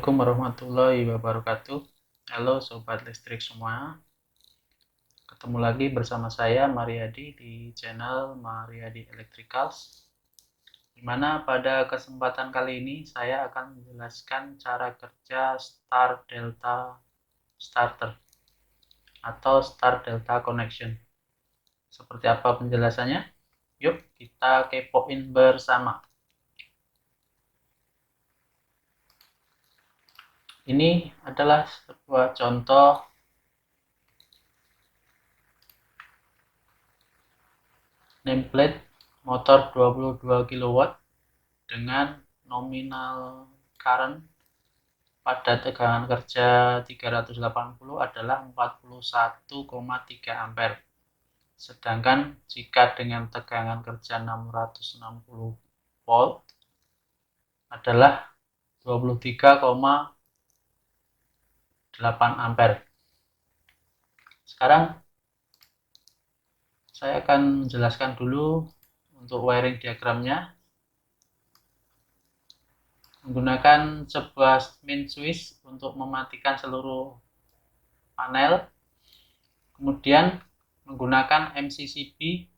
Assalamualaikum warahmatullahi wabarakatuh. Halo sobat listrik semua. Ketemu lagi bersama saya Mariadi di channel Mariadi Electricals. Dimana pada kesempatan kali ini saya akan menjelaskan cara kerja Star Delta Starter atau Star Delta Connection. Seperti apa penjelasannya? Yuk kita kepoin bersama. Ini adalah sebuah contoh nameplate motor 22 kW dengan nominal current pada tegangan kerja 380 adalah 41,3 ampere. Sedangkan jika dengan tegangan kerja 660 volt adalah 23,8 ampere. Sekarang saya akan menjelaskan dulu untuk wiring diagramnya. Menggunakan sebuah main switch untuk mematikan seluruh panel, kemudian menggunakan MCCB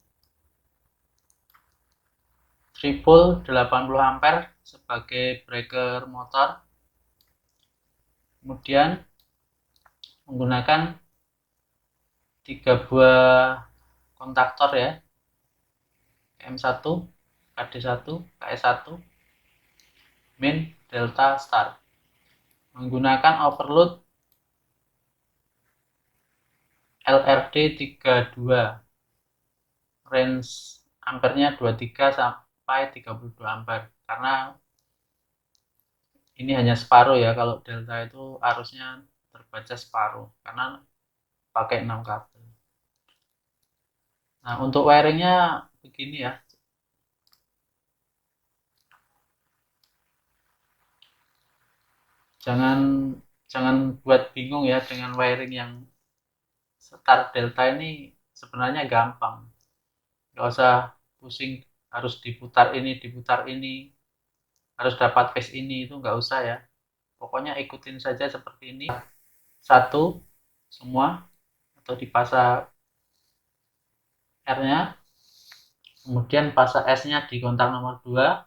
3 volt 80 ampere sebagai breaker motor, kemudian menggunakan 3 buah kontaktor ya, KM1, KD1, KS1, main delta star, menggunakan overload LRD 32, range ampernya 23 sampai 32 ampere, karena ini hanya separuh ya. Kalau delta itu arusnya terbaca separuh karena pakai 6 kabel. Nah, untuk wiringnya begini ya. Jangan buat bingung ya dengan wiring yang Star Delta ini. Sebenarnya gampang, nggak usah pusing harus diputar ini, harus dapat phase ini, itu nggak usah ya. Pokoknya ikutin saja seperti ini, satu semua, atau dipasang R nya, kemudian pasang S nya di kontak nomor 2,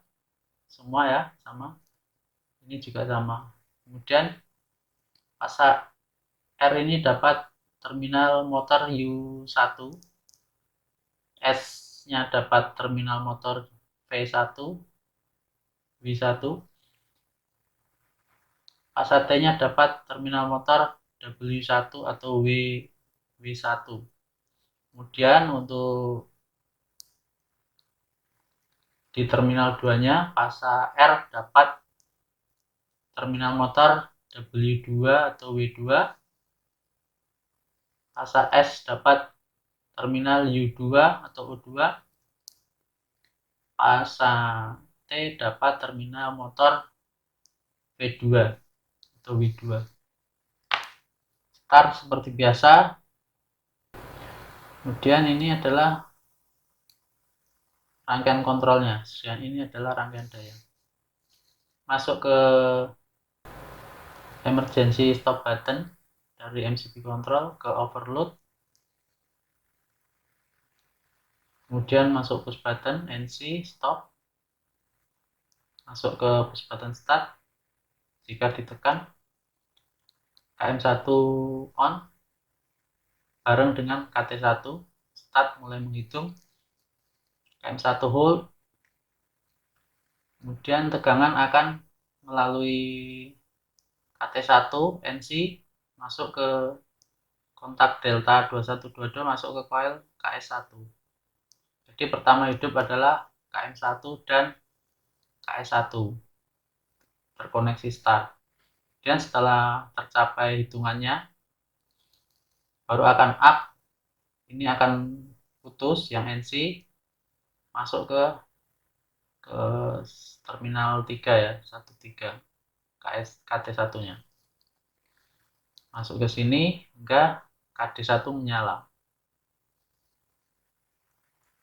semua ya sama, ini juga sama. Kemudian pasang R ini dapat terminal motor U1, S nya dapat terminal motor V1, W1, pasang T nya dapat terminal motor W1 atau W1. Kemudian untuk di terminal 2 nya pasang R dapat terminal motor W2 atau W2, pasang S dapat terminal U2 atau U2, pasang T dapat terminal motor V2 atau W2. Start seperti biasa. Kemudian ini adalah rangkaian kontrolnya, dan ini adalah rangkaian daya. Masuk ke emergency stop button dari MCB control ke overload, kemudian masuk push button NC stop, masuk ke push button start. Jika ditekan, KM1 on bareng dengan KT1 start, mulai menghitung. KM1 hold, kemudian tegangan akan melalui KT1 NC masuk ke kontak delta 2122, masuk ke coil KS1. Jadi pertama hidup adalah KM1 dan KS1 terkoneksi start. Dan setelah tercapai hitungannya, baru akan up. Ini akan putus yang NC, masuk ke terminal 3 ya, 13 KT1 nya masuk ke sini hingga KD1 menyala.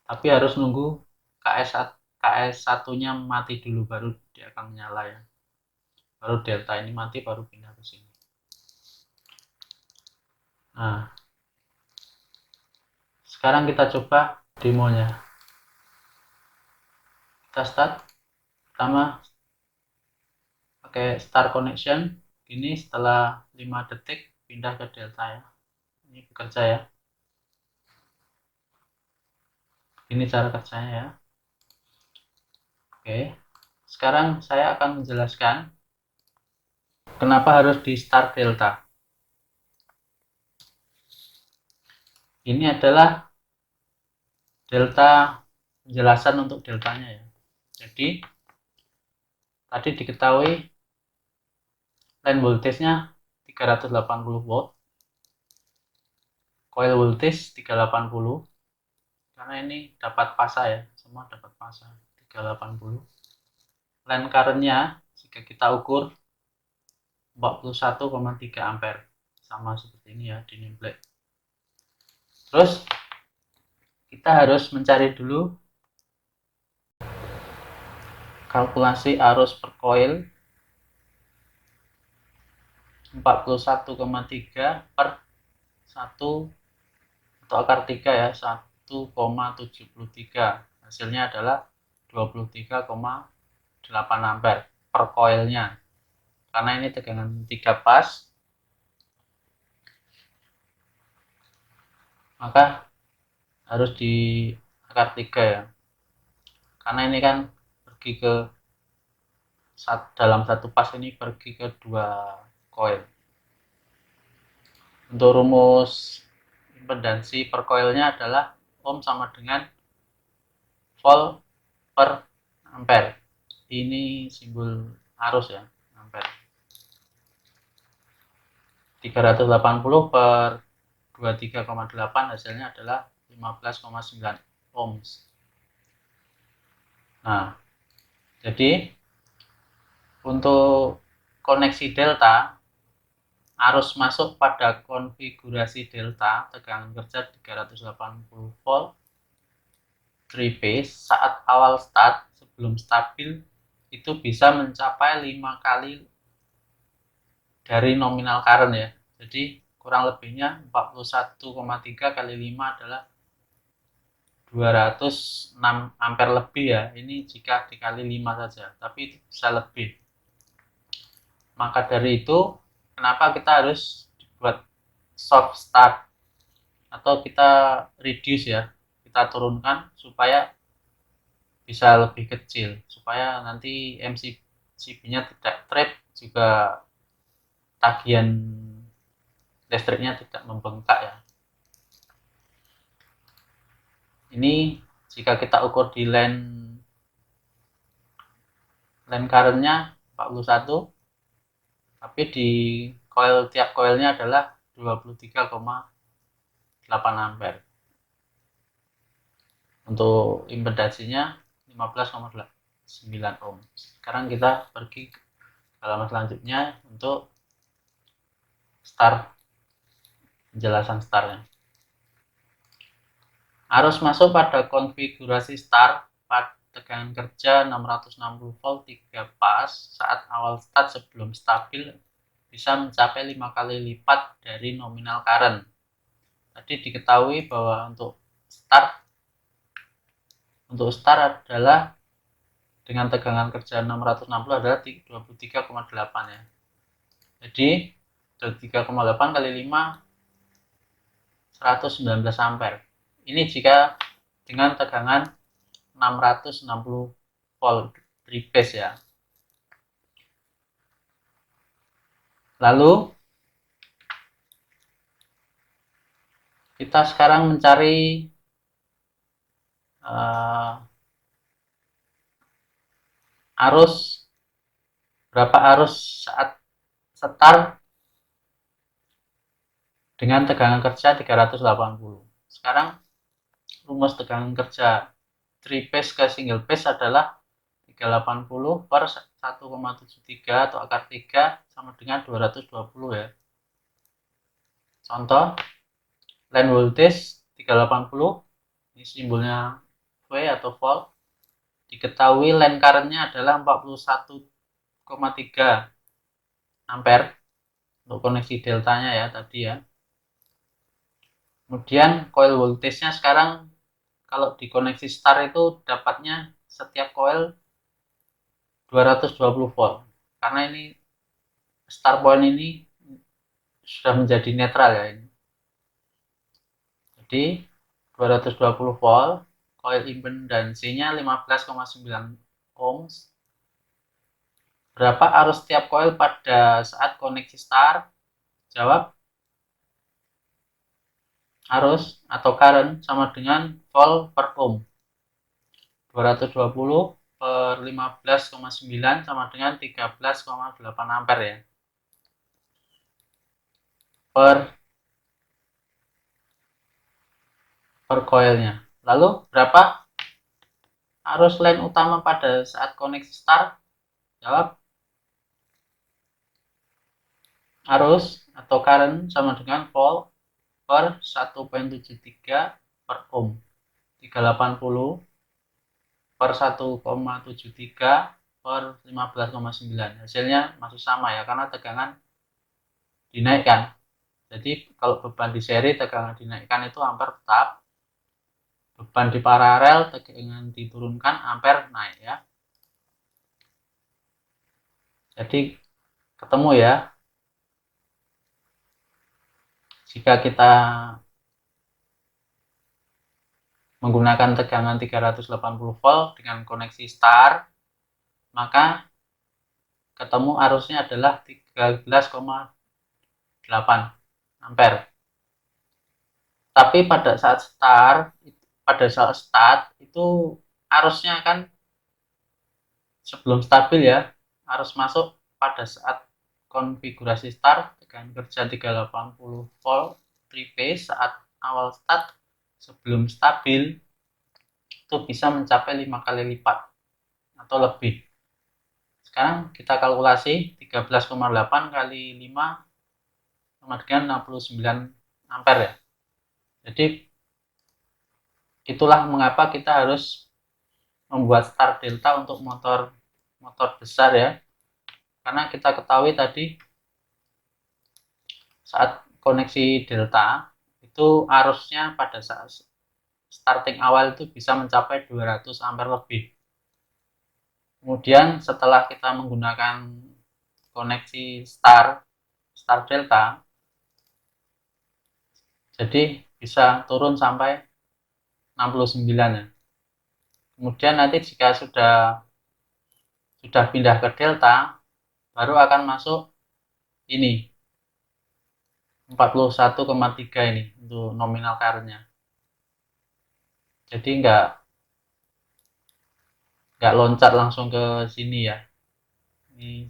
Tapi harus nunggu KS1 nya mati dulu, baru dia akan menyala ya. baru delta ini mati, baru pindah ke sini. Nah, sekarang kita coba demonya. Kita start. Pertama pakai start connection. Ini setelah 5 detik pindah ke delta ya. Ini bekerja ya. Ini cara kerjanya ya. Oke. Sekarang saya akan menjelaskan kenapa harus di start delta. Ini adalah delta, penjelasan untuk deltanya ya. Jadi tadi diketahui line voltage-nya 380 volt, coil voltage 380, karena ini dapat pasa ya, semua dapat pasa 380. Line current-nya jika kita ukur 41,3 ampere, sama seperti ini ya di nameplate. Terus kita harus mencari dulu kalkulasi arus per coil 41,3 per 1 atau akar 3 ya, 1,73. Hasilnya adalah 23,8 ampere per coilnya. Karena ini tegangan 3 pas, maka harus di akar 3 ya. Karena ini kan pergi ke dalam satu pas, ini pergi ke 2 coil. Untuk rumus impedansi per coilnya adalah ohm sama dengan volt per ampere. Ini simbol arus ya, ampere. 380 per 23,8 hasilnya adalah 15,9 ohms. Nah, jadi untuk koneksi delta, arus masuk pada konfigurasi delta tegangan kerja 380 volt 3 phase saat awal start sebelum stabil itu bisa mencapai 5 kali dari nominal current ya. Jadi kurang lebihnya 41,3 kali 5 adalah 206 ampere lebih ya. Ini jika dikali 5 saja, tapi bisa lebih. Maka dari itu, kenapa kita harus buat soft start atau kita reduce ya, kita turunkan supaya bisa lebih kecil, supaya nanti MCB-nya tidak trip, juga tagihan listriknya tidak membengkak ya. Ini jika kita ukur di line current-nya 41, tapi di coil, tiap coilnya adalah 23,8 ampere. Untuk impedansinya 15,9 ohm. Sekarang kita pergi ke halaman selanjutnya untuk start, penjelasan startnya. Arus masuk pada konfigurasi start pada tegangan kerja 660 volt 3 pas saat awal start sebelum stabil bisa mencapai 5 kali lipat dari nominal current. Tadi diketahui bahwa untuk start adalah dengan tegangan kerja 660 adalah 23,8 ya. Jadi 23,8 kali 5 119 ampere. Ini jika dengan tegangan 660 volt 3 phase ya. Lalu kita sekarang mencari arus, berapa arus saat start dengan tegangan kerja 380. Sekarang rumus tegangan kerja 3 phase ke single phase adalah 380 per 1,73 atau akar 3 sama dengan 220 ya. Contoh, line voltage 380, ini simbolnya V atau volt. Diketahui line current-nya adalah 41,3. ampere untuk koneksi deltanya ya tadi ya. Kemudian coil voltage-nya sekarang kalau di koneksi star itu dapatnya setiap coil 220 volt. Karena ini star point ini sudah menjadi netral ya ini. Jadi 220 volt, coil impedansinya 15,9 ohms. Berapa arus setiap coil pada saat koneksi star? Jawab, arus atau current sama dengan volt per ohm. 220 per 15,9 sama dengan 13,8 ampere ya. Per coilnya. Lalu berapa arus line utama pada saat koneksi star? Jawab, arus atau current sama dengan volt per 1,73 per ohm. 380 per 1,73 per 15,9. Hasilnya masih sama ya, karena tegangan dinaikkan. Jadi kalau beban di seri tegangan dinaikkan itu ampere tetap. Beban di paralel tegangan diturunkan, ampere naik ya. Jadi ketemu ya. Jika kita menggunakan tegangan 380 volt dengan koneksi star, maka ketemu arusnya adalah 13,8 ampere. Tapi pada saat start itu arusnya kan sebelum stabil ya, arus masuk pada saat konfigurasi start dengan kerja 380 volt 3 phase saat awal start sebelum stabil itu bisa mencapai 5 kali lipat atau lebih. Sekarang kita kalkulasi 13,8 kali 5 sama dengan 69 ampere ya. Jadi itulah mengapa kita harus membuat start delta untuk motor besar ya. Karena kita ketahui tadi saat koneksi delta itu arusnya pada saat starting awal itu bisa mencapai 200 ampere lebih. Kemudian setelah kita menggunakan koneksi star delta, jadi bisa turun sampai 69 ya. Kemudian nanti jika sudah pindah ke delta, baru akan masuk ini 41,3 ini untuk nominal current-nya. Jadi nggak loncat langsung ke sini ya. Ini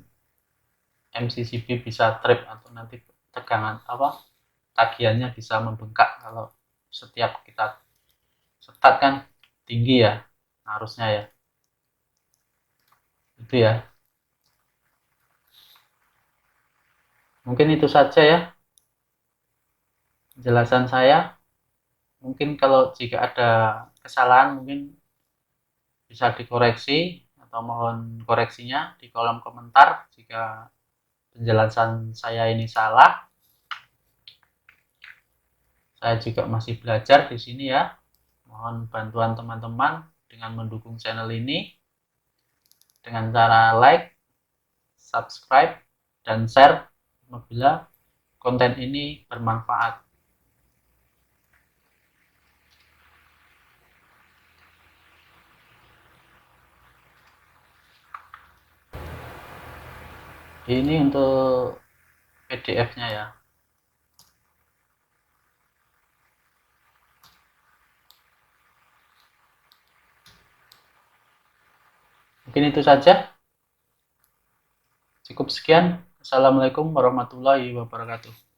MCCB bisa trip atau nanti tegangan tagihannya bisa membengkak kalau setiap kita start kan tinggi ya arusnya ya. Itu ya. Mungkin itu saja ya penjelasan saya. Mungkin kalau jika ada kesalahan mungkin bisa dikoreksi atau mohon koreksinya di kolom komentar jika penjelasan saya ini salah. Saya juga masih belajar di sini ya. Mohon bantuan teman-teman dengan mendukung channel ini dengan cara like, subscribe, dan share apabila konten ini bermanfaat. Ini untuk PDF-nya ya. Mungkin itu saja. Cukup sekian. Assalamualaikum warahmatullahi wabarakatuh.